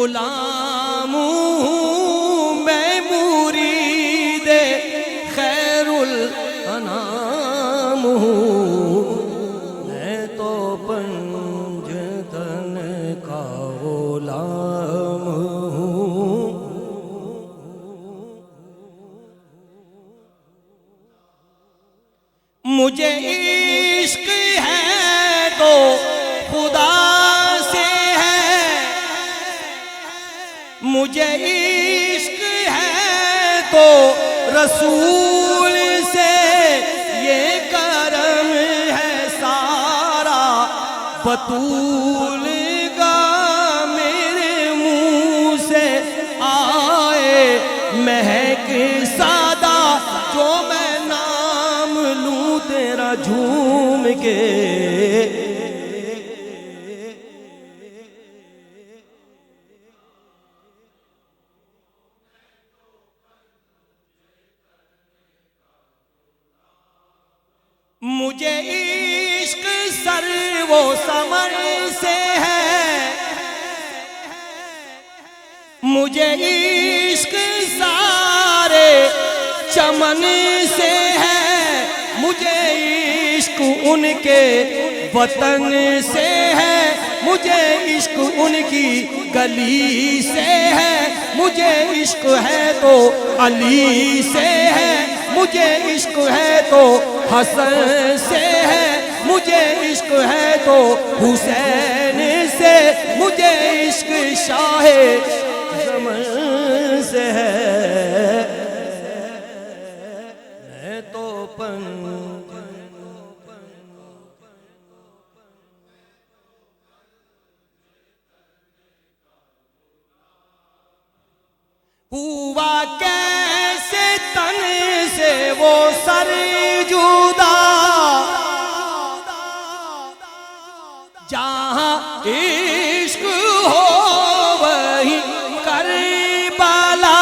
غلام ہوں میں مرید خیر الانام ہوں، میں تو پنجتن کا غلام ہوں۔ مجھے عشق ہے تو خدا سے ہے، مجھے عشق ہے تو رسول سے، یہ کرم ہے سارا بطول کا میرے منہ سے آئے مہک سادہ، جو میں نام لوں تیرا جھوم کے۔ مجھے عشق سر و ثمر سے ہے، مجھے عشق سارے چمن سے ہے، مجھے عشق ان کے وطن سے ہے، مجھے عشق ان کی گلی سے ہے، مجھے عشق ہے تو علی سے ہے، مجھے عشق ہے تو حسن سے ہے، مجھے عشق ہے تو حسین سے، مجھے عشق شاہ زمن سے ہے۔ میں تو ہوا کیسے تن سے وہ سر جدا، جہاں عشق ہو وہیں کربلا،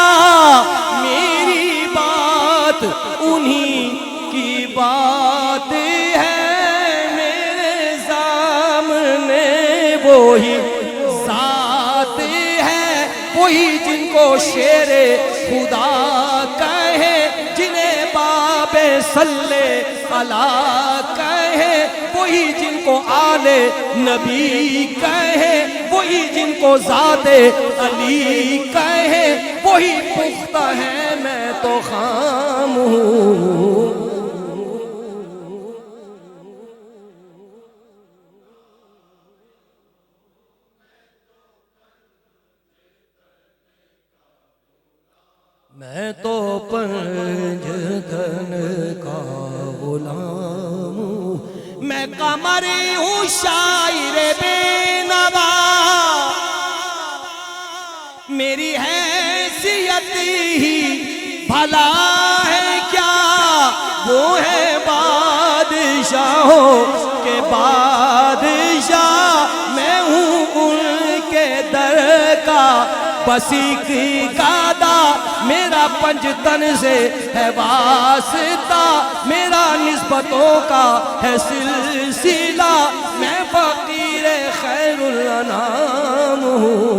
میری بات انہی کی بات ہے، میرے سامنے وہی ذات ہے، وہی جن کو شیر خدا کہے، جنہیں باب صلی اللہ کہے، وہی جن کو آل نبی کہے، وہی جن کو ذات علی کہے، وہی پختہ ہے میں تو خام ہوں۔ میں تو پنجتن کا غلام ہوں، میں قمر ہوں شاعر بے نوا، میری حیثیت ہی بھلا ہے کیا، وہ ہے بادشاہوں کے بادشاہ، میں ہوں ان کے در کا بس ایک گادا، میرا پنجتن سے ہے واسطہ، میرا نسبتوں کا ہے سلسلہ، میں فقیر خیر الانام ہوں۔